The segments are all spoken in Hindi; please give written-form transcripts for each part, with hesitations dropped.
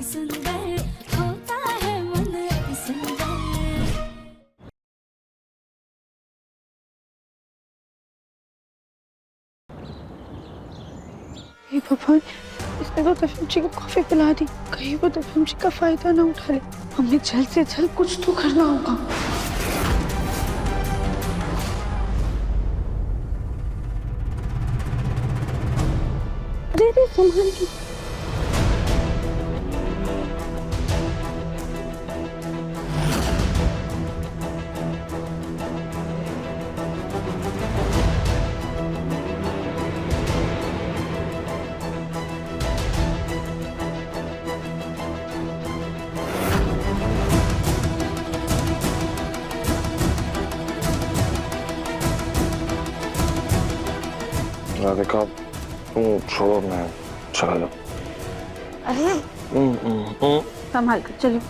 सुंदर होता है मन अति सुंदर। हे भगवान, इसने तो दफिम जी को कॉफी पिला दी, कहीं वो दफिम जी का फायदा ना उठा ले। हमें जल्द से जल्द कुछ तो करना होगा। अरे संभाल के। राधिका, तुम छोड़ो, मैं चलो। अरे संभाल कर चलिए।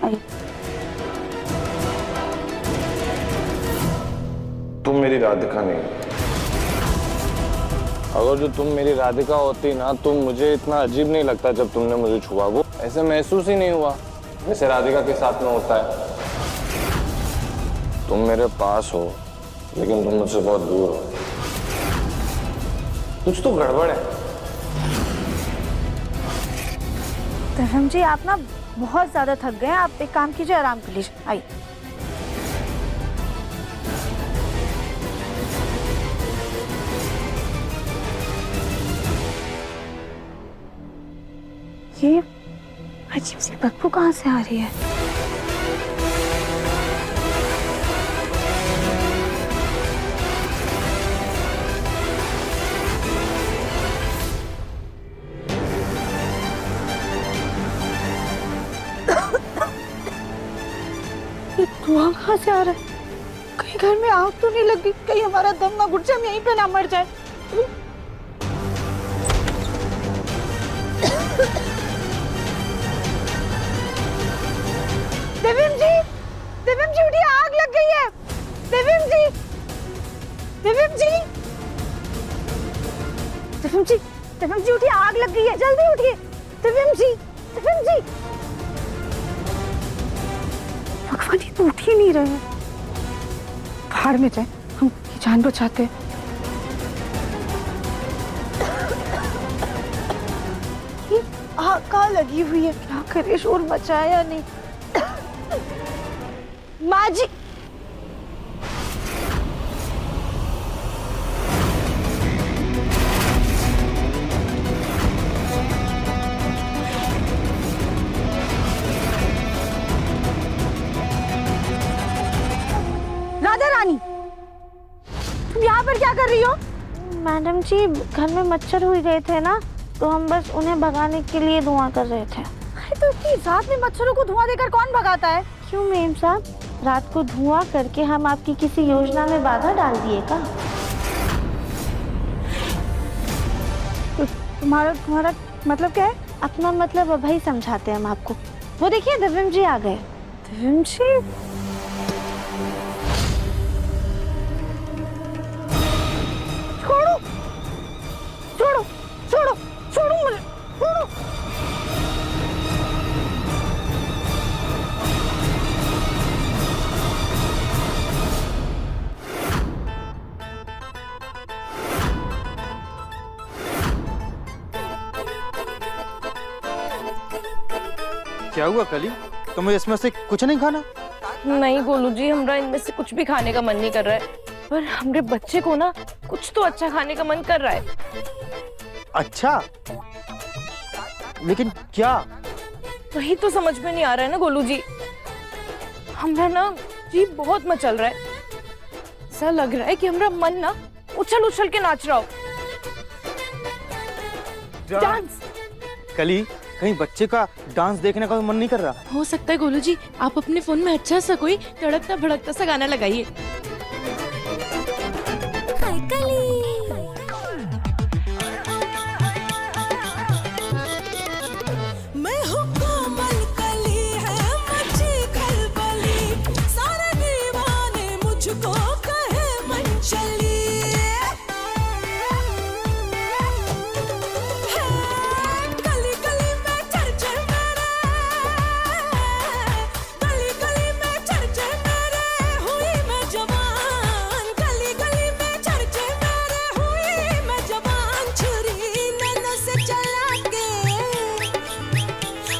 आइए। तुम मेरी राधिका नहीं। अगर जो तुम मेरी राधिका होती ना, तो मुझे इतना अजीब नहीं लगता जब तुमने मुझे छुआ। वो ऐसे महसूस ही नहीं हुआ जैसे राधिका के साथ में होता है। तुम मेरे पास हो, लेकिन तुम मुझसे बहुत दूर हो। कुछ तो गड़बड़ है। दफिम जी, आप ना बहुत ज्यादा थक गए हैं, आप एक काम कीजिए, आराम कर लीजिए। आइए। ये अजीब सी बदबू कहाँ से आ रही है? धुआं कहाँ से आ रहा है? कहीं घर में आग तो नहीं लग गई? कहीं हमारा दम ना घुट जाए, हम यहीं पे ना मर जाए। देविम जी, देविम जी उठिए, आग लग गई है। देविम जी, देविम जी, देविम जी, देविम जी उठिए, आग लग गई है, जल्दी उठिए। देविम जी, देविम जी। भगवान, ये तो उठ ही नहीं रहे हैं। बाहर में जाए, हम की जान बचाते हैं। ये आग कहाँ लगी हुई है? क्या करे, शोर मचाया या नहीं? माँ जी, राधा रानी, तुम यहाँ पर क्या कर रही हो? मैडम जी, घर में मच्छर हुए गए थे ना, तो हम बस उन्हें भगाने के लिए धुआं कर रहे थे। अरे तो इतनी रात में मच्छरों को धुआं देकर कौन भगाता है? क्यों मेम साहब, रात को धुआं करके हम आपकी किसी योजना में बाधा डाल दिए का? तो तुम्हारा मतलब क्या है? अपना मतलब अब ही समझाते हैं हम आपको। वो देखिए, दफिम जी आ गए। दफिम जी, छोड़ो छोड़ो छोड़ो छोड़ो मुझे, छोड़ो। क्या हुआ कली? तुम्हें इसमें से कुछ नहीं खाना? नहीं गोलू जी, हमरा इनमें से कुछ भी खाने का मन नहीं कर रहा है, पर हमरे बच्चे को ना कुछ तो अच्छा खाने का मन कर रहा है। अच्छा, लेकिन क्या? वही तो समझ में नहीं आ रहा है ना गोलू जी। हमरा ना जी बहुत मचल रहा है, ऐसा लग रहा है कि हमरा मन ना उछल उछल के नाच रहा हो। डांस। कली, कहीं बच्चे का डांस देखने का मन नहीं कर रहा? हो सकता है गोलू जी, आप अपने फोन में अच्छा सा कोई तड़कता भड़कता सा गाना लगाइए।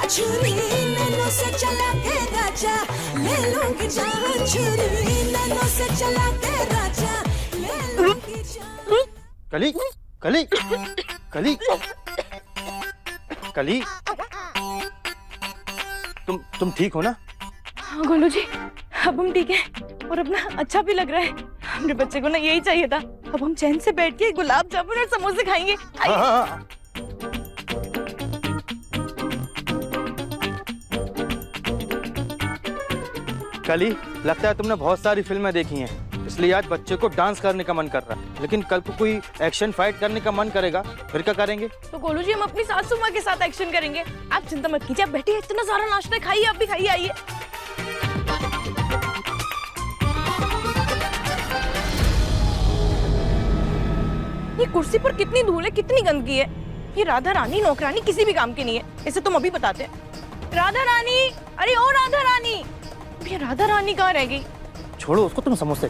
छुरी नैनों से चला के राजा ले लूंगी जान छुरी नैनों से चला के राजा ले लूंगी जान। कली कली कली कली, तुम ठीक हो ना? हाँ गोलू जी, अब हम ठीक हैं और अपना अच्छा भी लग रहा है। हमने बच्चे को ना यही चाहिए था। अब हम चैन से बैठ के गुलाब जामुन और समोसे खाएंगे। हाँ। कली, लगता है तुमने बहुत सारी फिल्में देखी हैं, इसलिए आज बच्चे को डांस करने का मन कर रहा है। लेकिन कल को कोई एक्शन फाइट करने का मन करेगा, फिर क्या करेंगे? तो गोलू जी हम अपनी सासू माँ के साथ एक्शन करेंगे। आप चिंता मत कीजिए, आप बैठिए, इतना सारा नाश्ता खाइए, आप भी खाइए, आइए। ये कुर्सी पर कितनी धूल है, कितनी गंदगी है। ये राधा रानी नौकरानी किसी भी काम की नहीं है, इसे तुम अभी बताते हैं। राधा रानी, अरे ओ राधा रानी, ये राधा रानी कहाँ रह गई? छोड़ो उसको, तुम समोसे।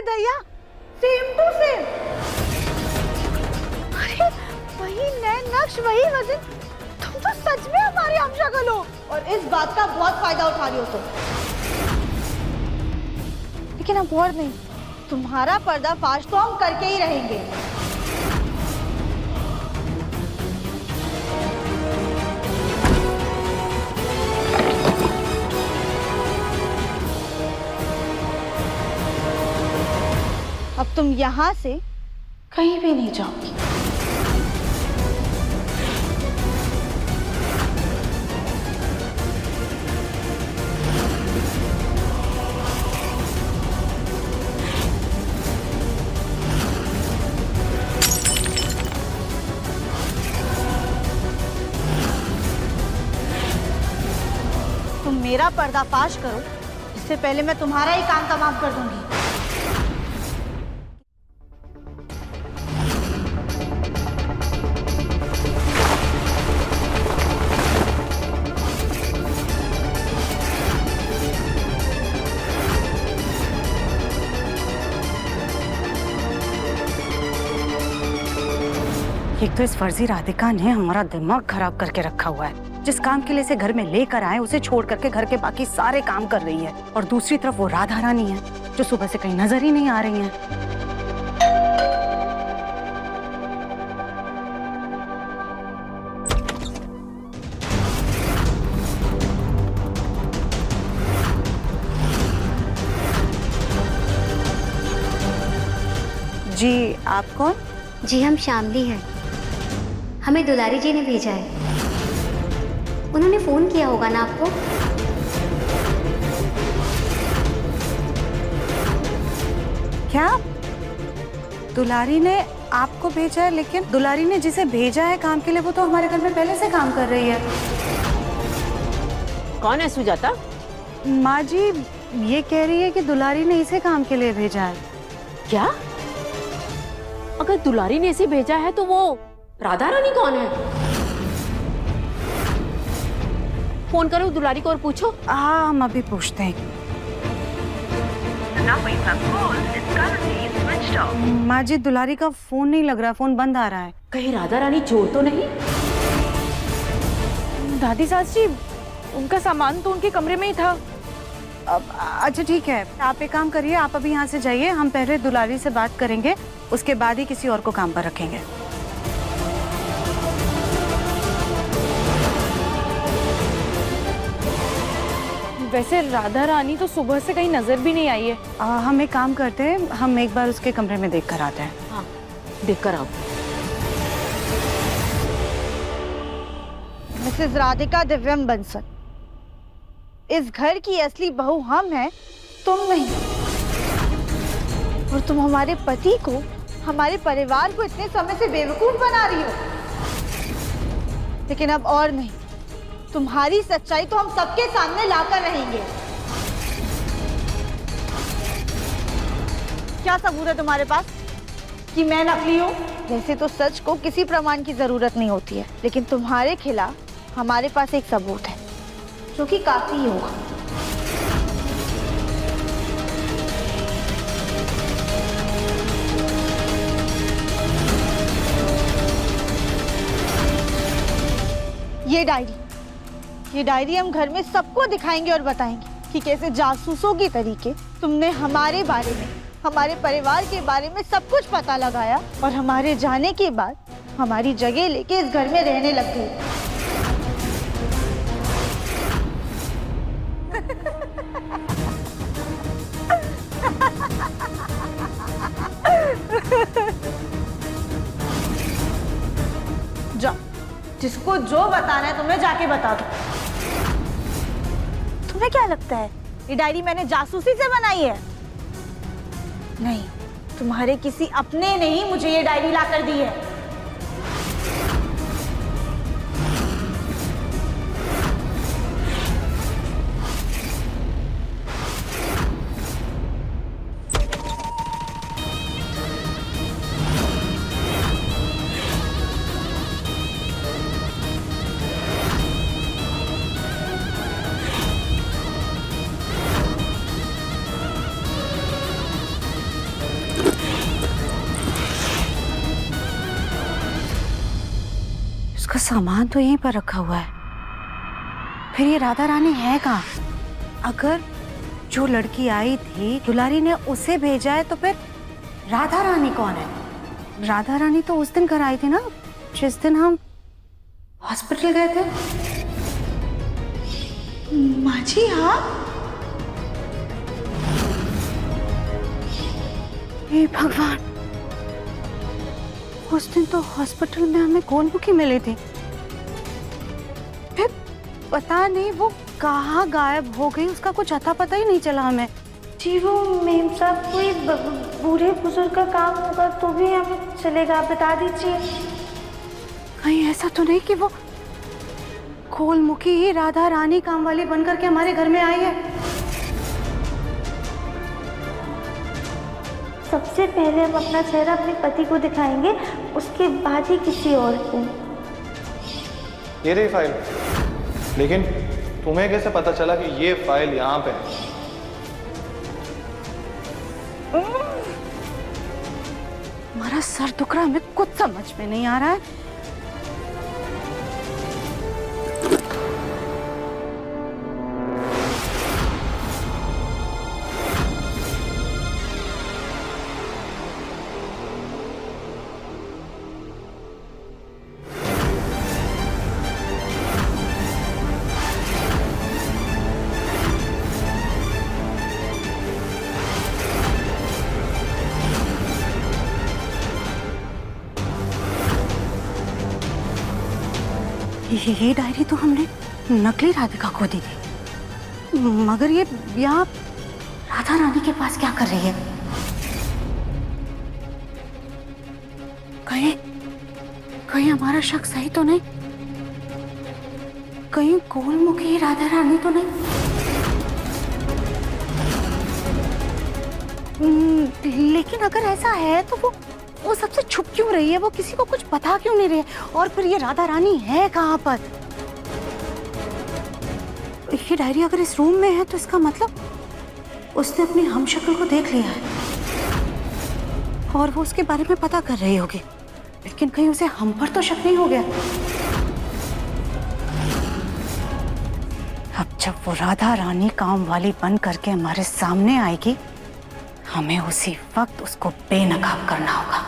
दया, सेम टू सेम। अरे वही नए नक्श, वही वजन। तुम तो सच में हमारी हमशक्ल हो और इस बात का बहुत फायदा उठा रही हो तुम। लेकिन अब और नहीं, तुम्हारा पर्दाफाश तो हम करके ही रहेंगे। अब तुम यहाँ से कहीं भी नहीं जाओगी। तुम मेरा पर्दाफाश करो, इससे पहले मैं तुम्हारा ही काम तमाम कर दूंगी। एक तो इस फर्जी राधिका ने हमारा दिमाग खराब करके रखा हुआ है। जिस काम के लिए इसे घर में लेकर आए उसे छोड़ करके घर के बाकी सारे काम कर रही है। और दूसरी तरफ वो राधा रानी है जो सुबह से कहीं नजर ही नहीं आ रही है। जी आप कौन? जी हम शामली हैं। हमें दुलारी जी ने भेजा है। उन्होंने फोन किया होगा ना आपको? क्या दुलारी ने आपको भेजा है? लेकिन दुलारी ने जिसे भेजा है काम के लिए वो तो हमारे घर में पहले से काम कर रही है। कौन है सुजाता? माँ जी ये कह रही है कि दुलारी ने इसे काम के लिए भेजा है। क्या? अगर दुलारी ने इसे भेजा है तो वो राधा रानी कौन है? फोन करो दुलारी को और पूछो। हाँ हम अभी पूछते हैं। माँ जी दुलारी का फोन नहीं लग रहा, फोन बंद आ रहा है। कहीं राधा रानी चोर तो नहीं? दादी सास जी, उनका सामान तो उनके कमरे में ही था। अच्छा ठीक है, आप एक काम करिए, आप अभी यहाँ से जाइए, हम पहले दुलारी से बात करेंगे, उसके बाद ही किसी और को काम पर रखेंगे। वैसे राधा रानी तो सुबह से कहीं नजर भी नहीं आई है। हम एक काम करते हैं, हम एक बार उसके कमरे में देख कर आते हैं। हाँ, देख कर आओ। मिसेस राधिका दिव्यम बंसल, इस घर की असली बहू हम हैं, तुम नहीं। और तुम हमारे पति को, हमारे परिवार को इतने समय से बेवकूफ बना रही हो। लेकिन अब और नहीं, तुम्हारी सच्चाई तो हम सबके सामने लाकर रहेंगे। क्या सबूत है तुम्हारे पास कि मैं नकली हूँ? वैसे तो सच को किसी प्रमाण की जरूरत नहीं होती है, लेकिन तुम्हारे खिलाफ हमारे पास एक सबूत है जो कि काफी होगा। ये डायरी हम घर में सबको दिखाएंगे और बताएंगे कि कैसे जासूसों की तरीके तुमने हमारे बारे में, हमारे परिवार के बारे में सब कुछ पता लगाया और हमारे जाने के बाद हमारी जगह लेके इस घर में रहने लग गई। जाओ, जिसको जो बताना है तुम्हें जाके बता दो। तुम्हें क्या लगता है ये डायरी मैंने जासूसी से बनाई है? नहीं, तुम्हारे किसी अपने ने ही मुझे ये डायरी ला कर दी है। उसका सामान तो यहीं पर रखा हुआ है, फिर ये राधा रानी है कहाँ? अगर जो लड़की आई थी दुलारी ने उसे भेजा है तो फिर राधा रानी कौन है? राधा रानी तो उस दिन घर आई थी ना, जिस दिन हम हॉस्पिटल गए थे। माँ जी, हाँ। हे भगवान, उस दिन तो हॉस्पिटल में हमें गोलमुखी मिली थी, फिर पता नहीं वो कहाँ गायब हो गई, उसका कुछ अता पता ही नहीं चला हमें। जी वो मेम साहब कोई बूढ़े बुजुर्ग का काम होगा तो भी हमें चलेगा, बता दीजिए। कहीं ऐसा तो नहीं कि वो गोलमुखी ही राधा रानी काम वाली बनकर के हमारे घर में आई है? सबसे पहले हम अपना चेहरा अपने पति को दिखाएंगे, उसके बाद ही किसी और को। ये रही फाइल, लेकिन तुम्हें कैसे पता चला कि ये फाइल यहाँ पे है? हमारा सर दुख रहा है, हमें कुछ समझ में नहीं आ रहा है। ये डायरी तो हमने नकली राधिका को दी थी, मगर ये यहाँ राधा रानी के पास क्या कर रही है? कहीं कहीं हमारा शक सही तो नहीं? कहीं गोलमुखी राधा रानी तो नहीं? लेकिन अगर ऐसा है तो वो सबसे छुप क्यों रही है? वो किसी को कुछ बता क्यों नहीं रही है? और फिर ये राधा रानी है कहाँ पर? ये डायरी अगर इस रूम में है तो इसका मतलब उसने अपनी हमशक्ल को देख लिया है और वो उसके बारे में पता कर रही होगी, लेकिन कहीं उसे हम पर तो शक नहीं हो गया? अब जब वो राधा रानी काम वाली बन करके हमारे सामने आएगी, हमें उसी वक्त उसको बेनकाब करना होगा।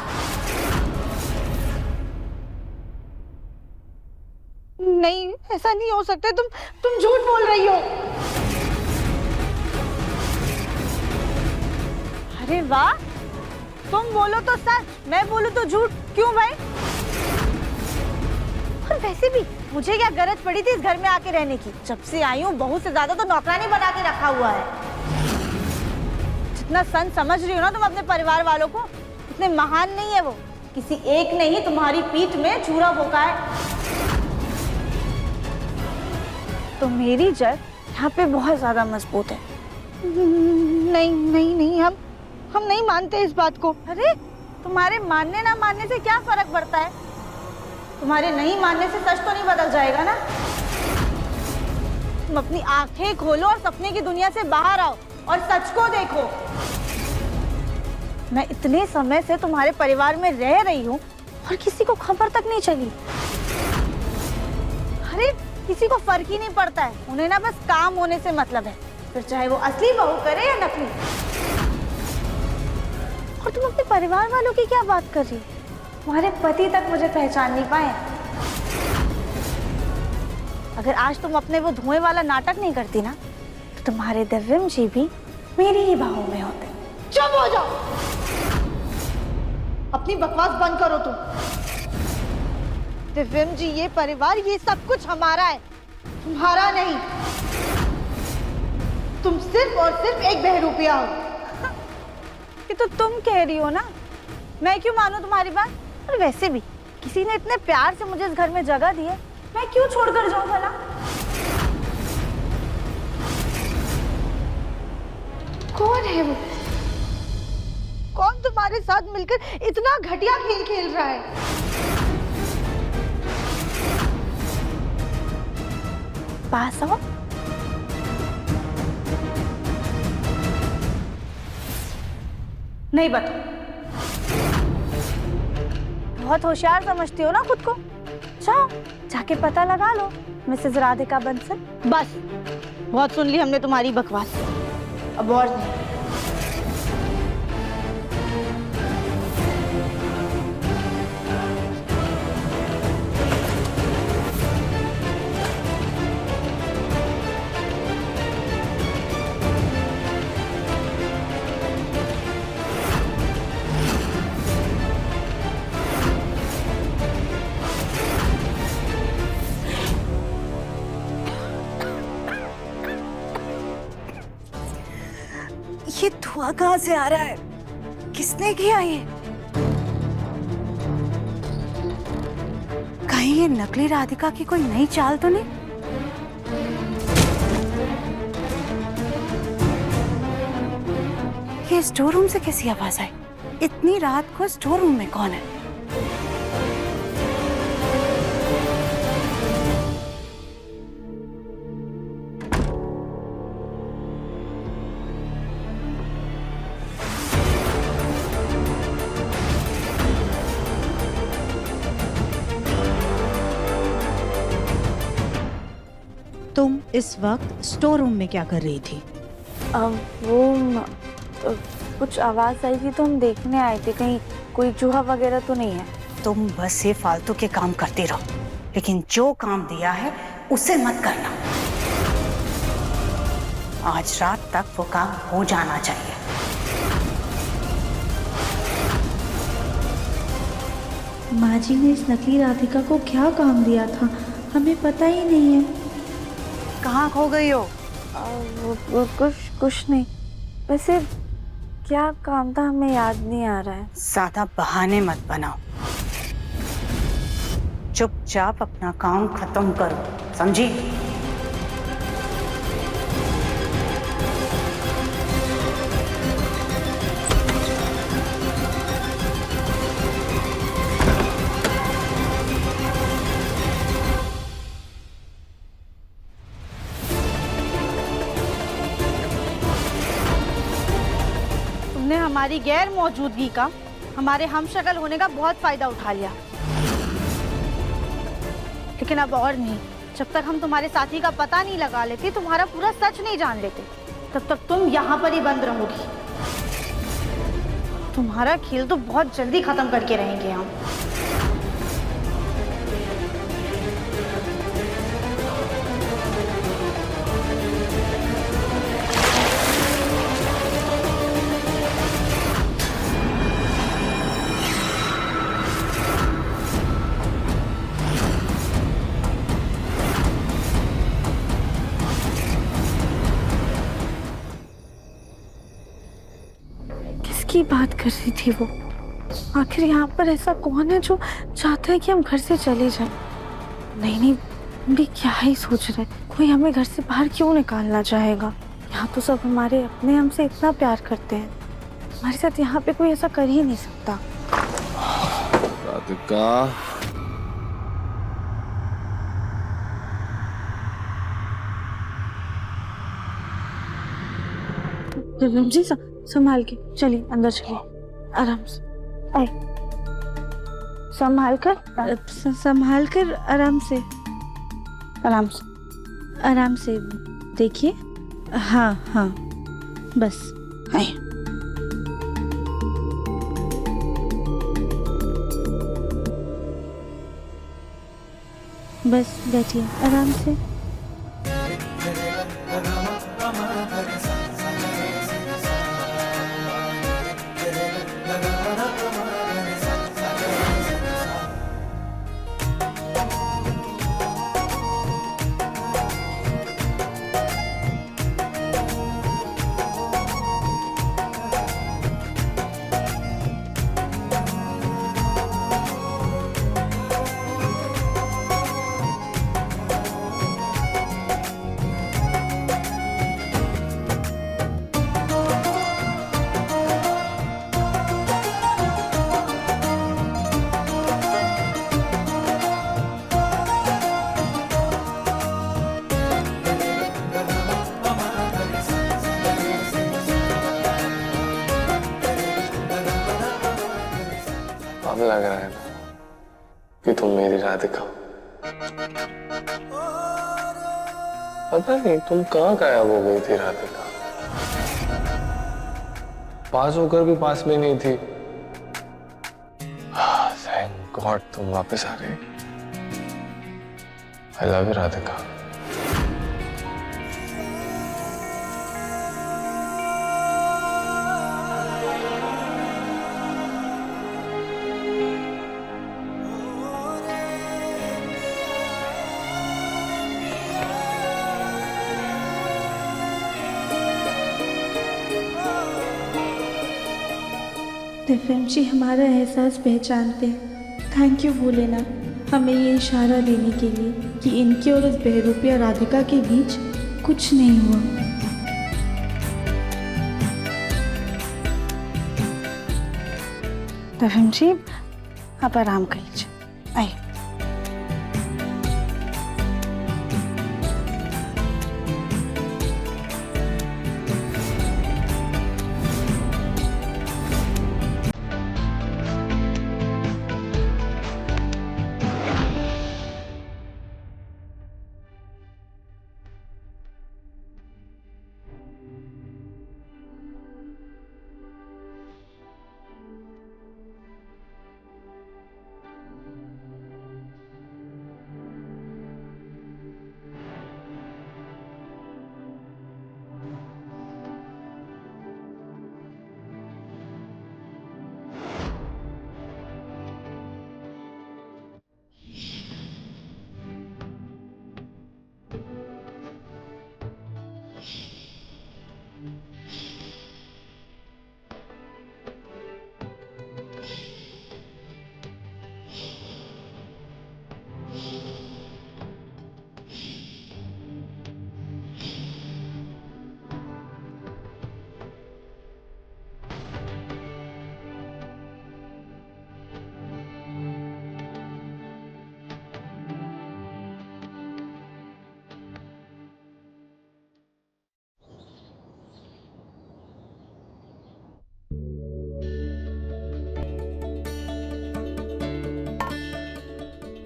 नहीं, ऐसा नहीं हो सकता। तुम झूठ बोल रही हो। अरे वाह, तुम बोलो तो सच, मैं बोलूं तो झूठ, क्यों भाई? और वैसे भी मुझे क्या गरज पड़ी थी इस घर में आके रहने की? जब से आई हूँ बहू से ज्यादा तो नौकरानी बना के रखा हुआ है। जितना सन समझ रही हो ना तुम अपने परिवार वालों को, इतने महान नहीं है वो। किसी एक ने ही तुम्हारी पीठ में छुरा भोंका है। तो मेरी जड़ यहाँ पे बहुत ज्यादा मजबूत है। नहीं नहीं नहीं, हम नहीं मानते इस बात को। अरे तुम्हारे मानने ना मानने से क्या फर्क पड़ता है? तुम्हारे नहीं मानने से सच तो नहीं बदल जाएगा ना। तुम अपनी आंखें खोलो और सपने की दुनिया से बाहर आओ और सच को देखो। मैं इतने समय से तुम्हारे परिवार में रह रही हूँ और किसी को खबर तक नहीं चली। अरे किसी को फर्क ही नहीं पड़ता है, उन्हें ना बस काम होने से मतलब है, फिर चाहे वो असली बहू करे या नकली। और तुम अपने परिवार वालों की क्या बात कर रही हो? तुम्हारे पति तक मुझे पहचान नहीं पाए। अगर आज तुम अपने वो धुएं वाला नाटक नहीं करती ना, तो तुम्हारे दिव्यम जी भी मेरी ही बाहों में होते। चुप हो जाओ, अपनी बकवास बंद करो तुम। दिव्यम जी, ये परिवार, ये सब कुछ हमारा है, तुम्हारा नहीं। तुम सिर्फ और सिर्फ एक बहरूपिया हो। ये तो तुम कह रही हो ना, मैं क्यों मानूं तुम्हारी बात? और वैसे भी किसी ने इतने प्यार से मुझे इस घर में जगह दी है, मैं क्यों छोड़कर जाऊं भला? कौन है वो? कौन तुम्हारे साथ मिलकर इतना घटिया खेल खेल रहा है? पास आओ। नहीं बता। बहुत होशियार समझती हो ना खुद को। जाओ जाके पता लगा लो मिसेस राधिका बंसल। बस बहुत सुन ली हमने तुम्हारी बकवास, अब और नहीं। ये धुआं कहाँ से आ रहा है? किसने किया ये? कहीं ये नकली राधिका की कोई नई चाल तो नहीं? ये स्टोर रूम से कैसी आवाज आई? इतनी रात को स्टोर रूम में कौन है? तुम इस वक्त स्टोर रूम में क्या कर रही थी? कुछ आवाज आई थी तो हम देखने आए थे, कहीं कोई चूहा वगैरह तो नहीं है। तुम बस ये फालतू के काम करती रहो, लेकिन जो काम दिया है उसे मत करना। आज रात तक वो काम हो जाना चाहिए। माँ जी ने इस नकली राधिका को क्या काम दिया था, हमें पता ही नहीं है। कहाँ खो गई हो? कुछ नहीं, वैसे क्या काम था हमें याद नहीं आ रहा है। ज्यादा बहाने मत बनाओ, चुपचाप अपना काम खत्म करो, समझी? हमारी गैर मौजूदगी का, हमारे हमशक्ल होने का बहुत फायदा उठा लिया। लेकिन अब और नहीं, जब तक हम तुम्हारे साथी का पता नहीं लगा लेते, तुम्हारा पूरा सच नहीं जान लेते, तब तक तुम यहाँ पर ही बंद रहोगी। तुम्हारा खेल तो बहुत जल्दी खत्म करके रहेंगे हम। की बात कर रही थी वो? आखिर यहाँ पर ऐसा कौन है जो चाहता है कि हम घर से चले जाएं? नहीं नहीं, हम भी क्या ही सोच रहे हैं, कोई हमें घर से बाहर क्यों निकालना चाहेगा? यहाँ तो सब हमारे अपने हमसे इतना प्यार करते हैं, हमारे साथ यहाँ पे कोई ऐसा कर ही नहीं सकता। राधिका, जी संभाल के चलिए, अंदर चलिए, आराम से। आए, संभाल कर आराम से, आराम से देखिए। हाँ हाँ, बस आए। बस बैठिए आराम से। अब लग रहा है ना कि तुम मेरी राधिका हो। पता नहीं तुम कहाँ गायब हो गई थी राधिका, पास होकर भी पास में नहीं थी। थैंक गॉड तुम वापस आ गई। I love you Radhika. Divyam ji हमारा एहसास पहचानते हैं। थैंक यू भोलेनाथ, हमें ये इशारा देने के लिए कि इनकी और उस बहरूपिया राधिका के बीच कुछ नहीं हुआ। दिव्यम जी आप आराम कर लीजिए, आइए।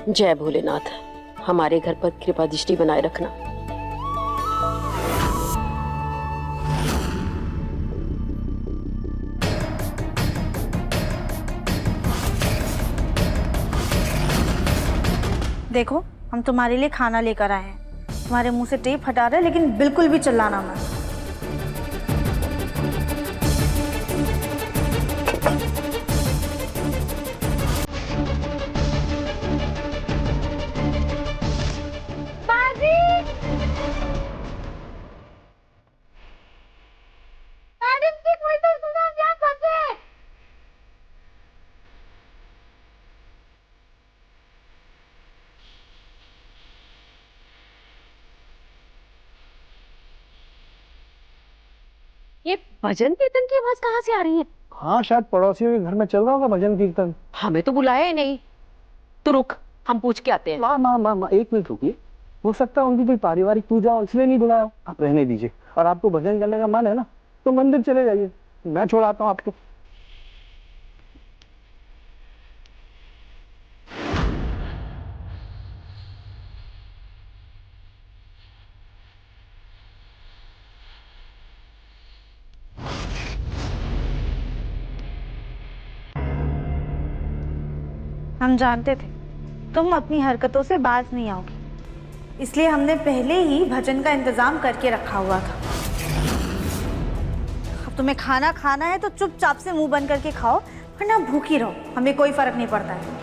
जय भोलेनाथ, हमारे घर पर कृपा दृष्टि बनाए रखना। देखो हम तुम्हारे लिए खाना लेकर आए हैं, तुम्हारे मुंह से टेप हटा रहे, लेकिन बिल्कुल भी चिल्लाना मत। मैडम जी कोई तो सुनो, क्या करते हैं? भजन कीर्तन की आवाज कहाँ से आ रही है? हाँ, शायद पड़ोसियों के घर में चल रहा होगा भजन कीर्तन। हमें तो बुलाया ही नहीं। तो रुक, हम पूछ के आते हैं। माँ, 1 मिनट रुकिए। हो सकता है उनकी कोई पारिवारिक पूजा हो, इसलिए नहीं बुलाया। आप रहने दीजिए। और आपको भजन करने का मन है ना, तो मंदिर चले जाइए, मैं छोड़ाता हूँ आपको। हम जानते थे तुम अपनी हरकतों से बाज नहीं आओगी, इसलिए हमने पहले ही भजन का इंतजाम करके रखा हुआ था। अब तुम्हें खाना खाना है तो चुपचाप से मुंह बंद करके खाओ, वरना भूखी रहो, हमें कोई फर्क नहीं पड़ता है।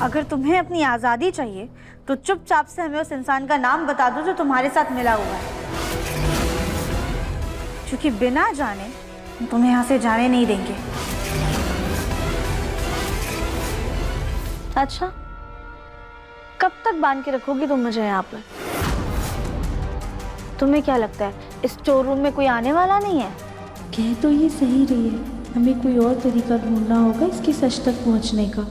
अगर तुम्हें अपनी आज़ादी चाहिए तो चुपचाप से हमें उस इंसान का नाम बता दो जो तुम्हारे साथ मिला हुआ है, क्योंकि बिना जाने हम तुम्हें यहाँ से जाने नहीं देंगे। अच्छा, कब तक बांध के रखोगी तुम मुझे यहाँ पर? तुम्हें क्या लगता है इस स्टोर रूम में कोई आने वाला नहीं है? कह तो ये सही रही है, हमें कोई और तरीका ढूंढना होगा इसके सच तक पहुंचने का।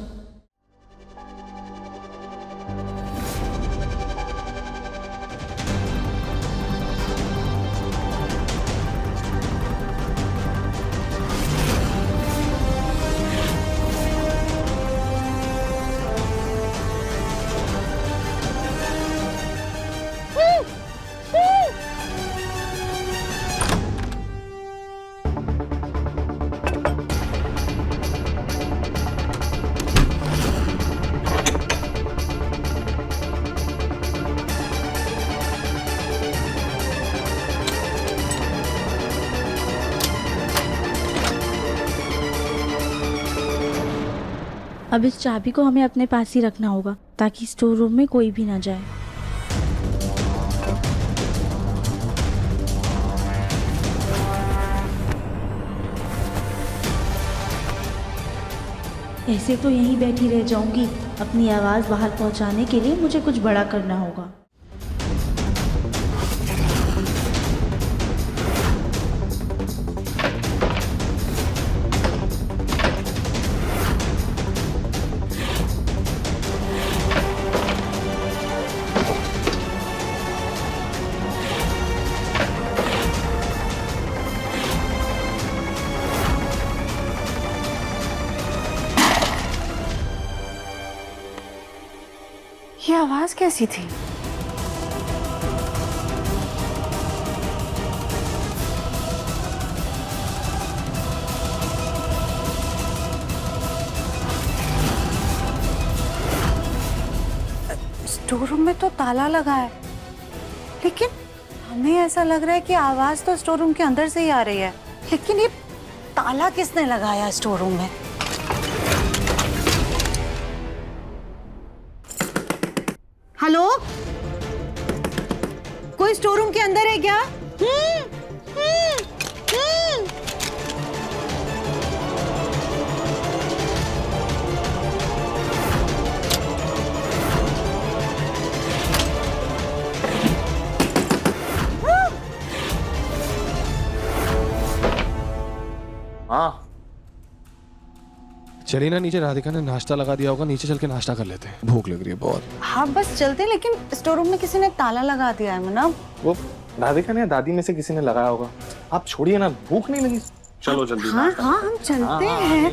अब इस चाबी को हमें अपने पास ही रखना होगा ताकि स्टोर रूम में कोई भी ना जाए। ऐसे तो यहीं बैठी रह जाऊंगी, अपनी आवाज़ बाहर पहुंचाने के लिए मुझे कुछ बड़ा करना होगा। ये आवाज कैसी थी? स्टोर रूम में तो ताला लगा है, लेकिन हमें ऐसा लग रहा है कि आवाज तो स्टोर रूम के अंदर से ही आ रही है। लेकिन ये ताला किसने लगाया स्टोर रूम में? हेलो, कोई स्टोर रूम के अंदर है क्या? हाँ, चलिए ना, नीचे राधिका ने नाश्ता लगा दिया होगा, नीचे चल के नाश्ता कर लेते हैं, भूख लग रही है बहुत। हाँ बस चलते, लेकिन स्टोर रूम में किसी ने ताला लगा दिया है मुन्ना। वो राधिका ने दादी में से किसी ने लगाया होगा। आप छोड़िए ना, भूख नहीं लगी? चलो जल्दी। हाँ हाँ, हम चलते हैं।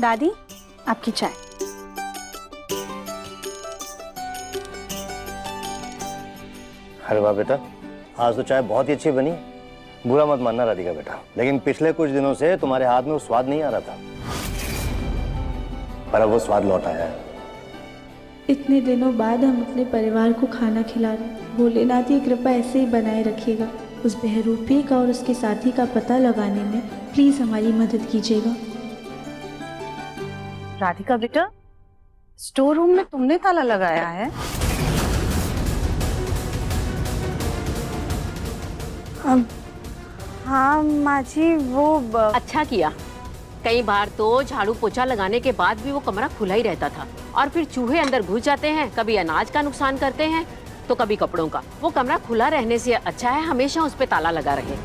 दादी, आपकी चाय। अरे वाह बेटा, आज तो चाय बहुत ही अच्छी बनी। बुरा मत मानना राधिका बेटा, लेकिन पिछले कुछ दिनों से तुम्हारे हाथ में वो स्वाद नहीं आ रहा था। पर अब वो स्वाद लौट आया है। इतने दिनों बाद हम अपने परिवार को खाना खिला रहे हैं। भोलेनाथ ये कृपा ऐसे ही बनाए रखिएगा। उस बहरूपी का और उसके साथी का पता लगाने में प्लीज हमारी मदद कीजिएगा। राधिका बेटा, स्टोर रूम में तुमने ताला लगाया है? हाँ माँ जी, वो अच्छा किया। कई बार तो झाड़ू पोछा लगाने के बाद भी वो कमरा खुला ही रहता था और फिर चूहे अंदर घुस जाते हैं, कभी अनाज का नुकसान करते हैं तो कभी कपड़ों का। वो कमरा खुला रहने से अच्छा है हमेशा उस पे ताला लगा रहे।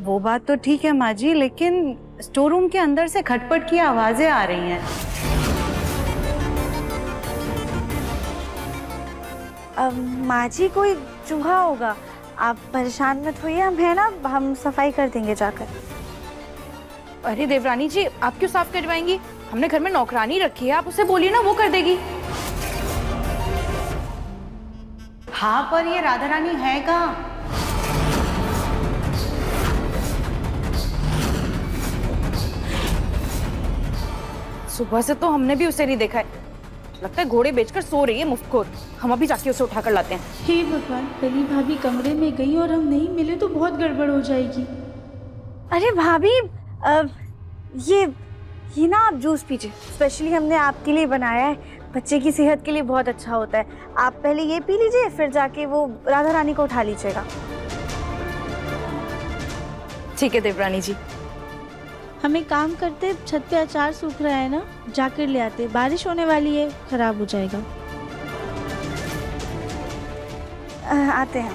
वो बात तो ठीक है माँ जी, लेकिन स्टोर रूम के अंदर से खटपट की आवाजें आ रही हैं। माँ जी कोई चूहा होगा, आप परेशान मत होइए, हम है ना, हम सफाई कर देंगे जाकर। अरे देवरानी जी, आप क्यों साफ करवाएंगी? हमने घर में नौकरानी रखी है, आप उसे बोलिए ना, वो कर देगी। हाँ, पर ये राधा रानी है कहाँ? सुबह से तो हमने भी उसे नहीं देखा है। लगता है घोड़े बेचकर सो रही है मुफ्तखोर। हम अभी जाके उसे उठा कर लाते हैं। हे भगवान, कली भाभी कमरे में गई और हम नहीं मिले तो बहुत गड़बड़ हो जाएगी। अरे भाभी, ये ना आप जूस पीजिए, स्पेशली हमने आपके लिए बनाया है। बच्चे की सेहत के लिए बहुत अच्छा होता है। आप पहले ये पी लीजिए, फिर जाके वो राधा रानी को उठा लीजिएगा। ठीक है देवरानी जी। हमें काम करते, छत पे अचार सूख रहा है ना, जाकर ले आते। बारिश होने वाली है, खराब हो जाएगा। आते हैं।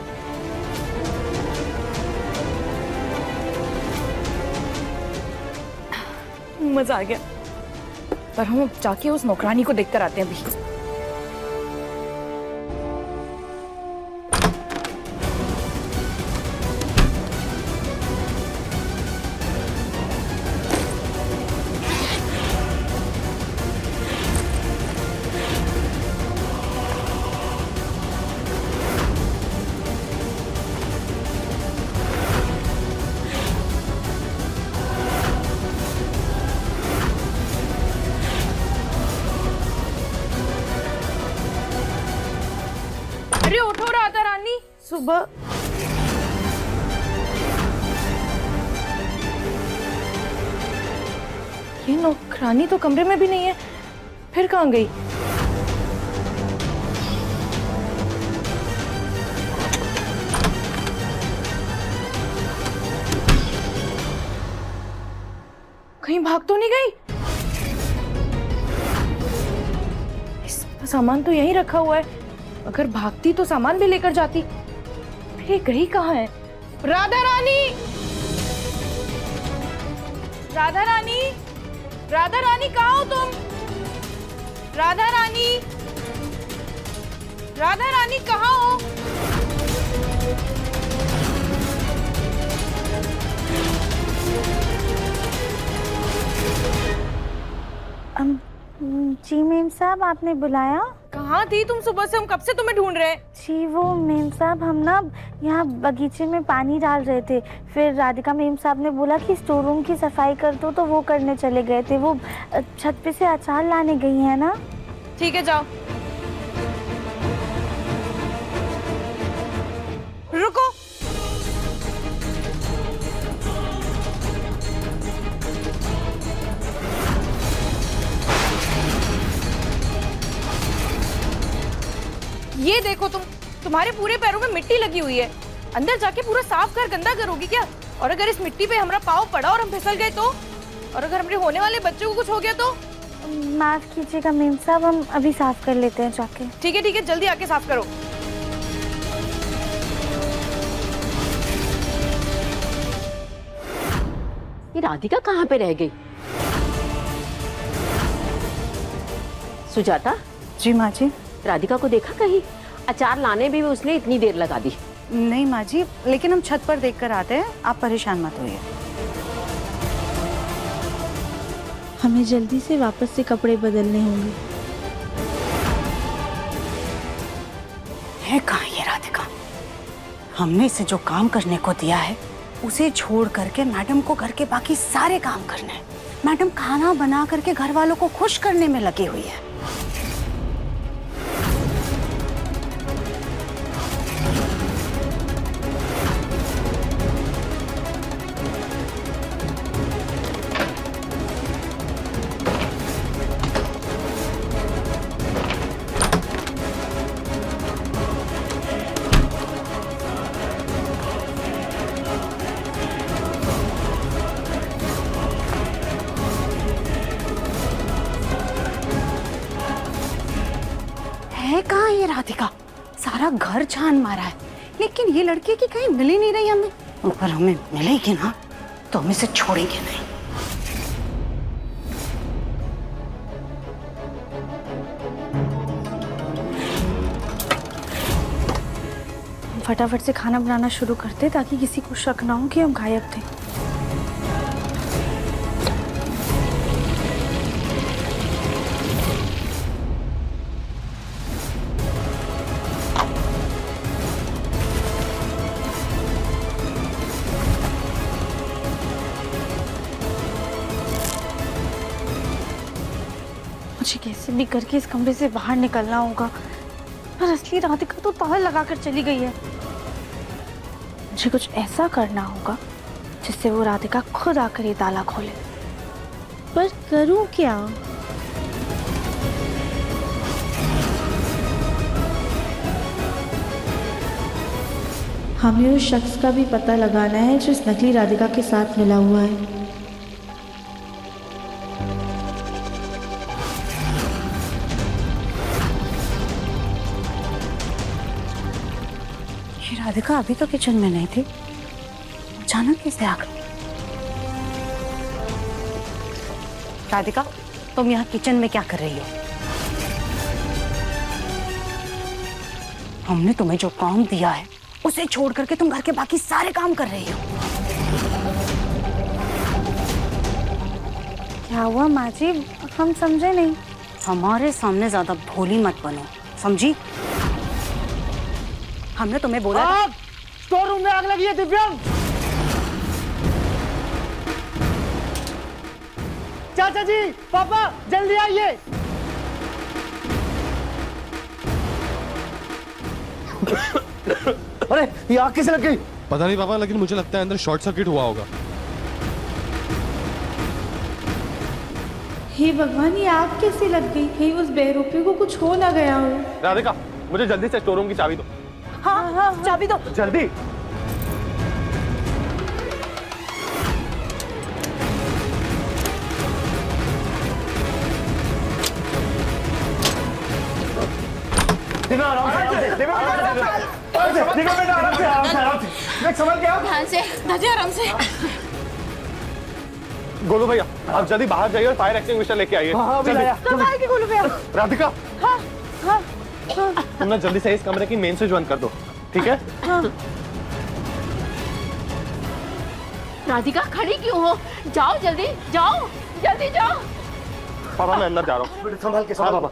मजा आ गया, पर हम जाके उस नौकरानी को देखकर आते हैं अभी। अरे उठो राधा रानी, सुबह। ये नौकरानी तो कमरे में भी नहीं है, फिर कहाँ गई? कहीं भाग तो नहीं गई? इसका सामान तो यहीं रखा हुआ है। अगर भागती तो सामान भी लेकर जाती। ये गई कहाँ है? राधा रानी, राधा रानी, राधा रानी, कहाँ हो तुम? राधा रानी, राधा रानी, कहाँ हो? जी मेम साहब, आपने बुलाया? कहाँ थी तुम सुबह से? हम कब से तुम्हें ढूंढ रहे हैं। जी वो मेम साहब, हम ना यहाँ बगीचे में पानी डाल रहे थे, फिर राधिका मेम साहब ने बोला कि स्टोर रूम की सफाई कर दो, तो वो करने चले गए थे। वो छत पे से अचार लाने गई है ना। ठीक है, जाओ। रुको, ये देखो, तुम्हारे पूरे पैरों में मिट्टी लगी हुई है। अंदर जाके पूरा साफ कर गंदा करोगी क्या? और अगर इस मिट्टी पे हमारा पाँव पड़ा और हम फिसल गए तो? और अगर हमारे होने वाले बच्चों को कुछ हो गया तो? माफ कीजिएगा मेम साहब, हम अभी साफ कर लेते हैं जाके। ठीक है ठीक है, जल्दी आके साफ करो। ये राधिका कहाँ पे रह गई? सुजाता। जी माँ जी। राधिका को देखा कहीं? अचार लाने भी उसने इतनी देर लगा दी। नहीं माँ जी, लेकिन हम छत पर देखकर आते हैं, आप परेशान मत होइए। हमें जल्दी से वापस से कपड़े बदलने होंगे। है कहाँ ये राधिका? हमने इसे जो काम करने को दिया है उसे छोड़ करके मैडम को घर के बाकी सारे काम करने हैं। मैडम खाना बना करके घर वालों को खुश करने में लगी हुई है। है कहाँ ये राधिका? सारा घर छान मारा है, लेकिन ये लड़की की कहीं मिल ही नहीं रही हमें। ऊपर हमें मिलेगी ना तो हम इसे छोड़ेंगे नहीं। फटाफट से खाना बनाना शुरू करते ताकि किसी को शक ना हो कि हम गायब थे। मुझे कैसे भी करके इस कमरे से बाहर निकलना होगा, पर असली राधिका तो ताला लगाकर चली गई है। मुझे कुछ ऐसा करना होगा जिससे वो राधिका खुद आकर ये ताला खोले। पर करूं क्या? हमें उस शख्स का भी पता लगाना है जो इस नकली राधिका के साथ मिला हुआ है। राधिका अभी तो किचन में नहीं थी, अचानक कैसे आ गई? राधिका, तुम यहाँ किचन में क्या कर रही हो? हमने तुम्हें जो काम दिया है उसे छोड़ करके तुम घर के बाकी सारे काम कर रही हो। क्या हुआ माँ जी? हम समझे नहीं। हमारे सामने ज्यादा भोली मत बनो, समझी? हमने तुम्हें बोला था। स्टोर रूम में आग लगी है दिव्यांग। चाचा जी, पापा, जल्दी आइए। अरे ये आग कैसे लग गई? पता नहीं पापा, लेकिन मुझे लगता है अंदर शॉर्ट सर्किट हुआ होगा। हे भगवान, ये आग कैसे लग गई? कहीं उस बेरूपी को कुछ हो ना गया हो। राधिका, मुझे जल्दी से स्टोर रूम की चाबी दो। हाँ हाँ, चाबी दो जल्दी। देखो आराम से, देखो बेटा आराम से, आराम से। देख संभल के आओ। ध्यान से दादी, आराम से। गोलू भैया, आप जल्दी बाहर जाइए और फायर एक्सटिंग्विशर लेके आइए। के गोलू भैया। राधिका, हाँ हाँ हाँ। तुम ना जल्दी से इस कमरे की मेन स्विच बंद कर दो, ठीक है? हाँ। राधिका खड़ी क्यों हो? जाओ जल्दी, जाओ जल्दी जाओ। पापा मैं अंदर जा रहा हूँ। संभाल के, संभाल। पापा।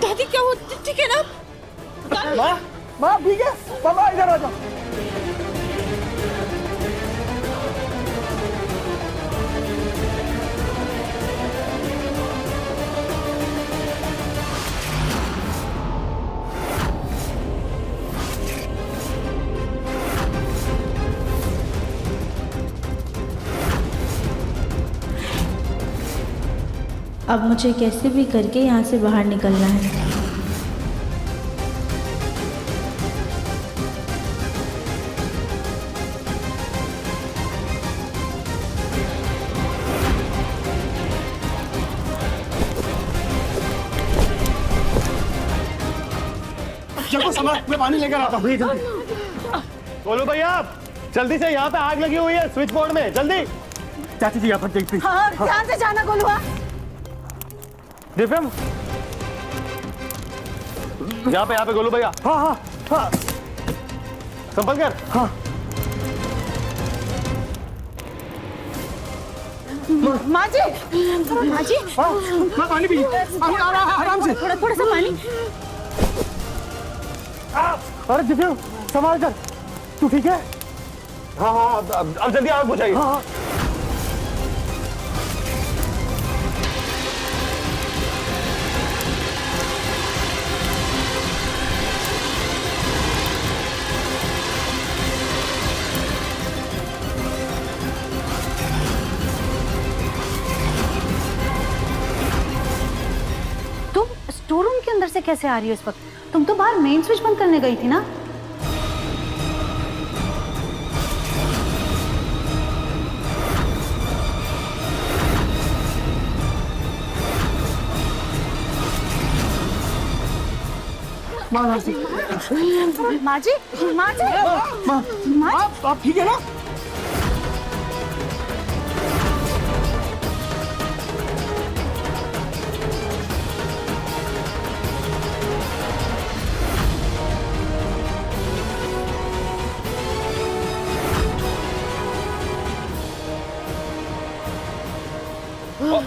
दादी क्या हो? ठीक है ना? माँ ठीक है? पापा इधर आ जाओ। अब मुझे कैसे भी करके यहाँ से बाहर निकलना है। चलो संभाल, मैं पानी लेकर आता हूँ। गोलू भैया, जल्दी से, यहाँ पे आग लगी हुई है स्विच बोर्ड में, जल्दी। चाची जी यहाँ पर देखती। हाँ, ध्यान से जाना गोलुआ। दिव्यम, यहाँ पे गोलू भैया। हाँ हाँ हाँ। संभल कर। हाँ। माँ जी, माँ जी, माँ पानी पी आराम से। थोड़ा थोड़ा सा पानी। अरे दिव्या संभाल कर, तू ठीक है? हाँ हाँ, अब जल्दी आग बुझाइए। हाँ तुम स्टोर रूम के अंदर से कैसे आ रही हो इस वक्त? तुम तो बाहर मेन स्विच बंद करने गई थी ना? माँ माँ जी, माँ जी, माँ आप ठीक है ना?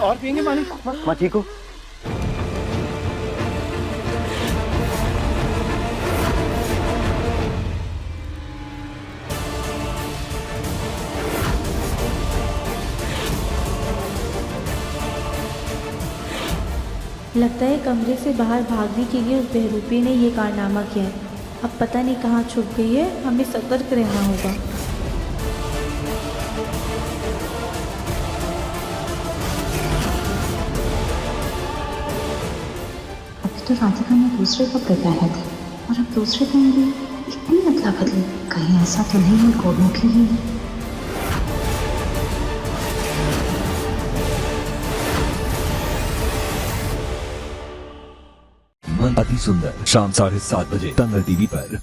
और पियेंगे पानी? माँ ठीक हो? लगता है कमरे से बाहर भागने के लिए उस बहरूपी ने ये कारनामा किया है। अब पता नहीं कहाँ छुप गई है, हमें सतर्क रहना होगा। अभी तो राधिका ने दूसरे कपड़े पहने थे और अब दूसरे पहन ली। इतनी अदला बदली, कहीं ऐसा तो नहीं है गोलू की ही है। अति सुंदर शाम 7:30 बजे तंग टीवी पर।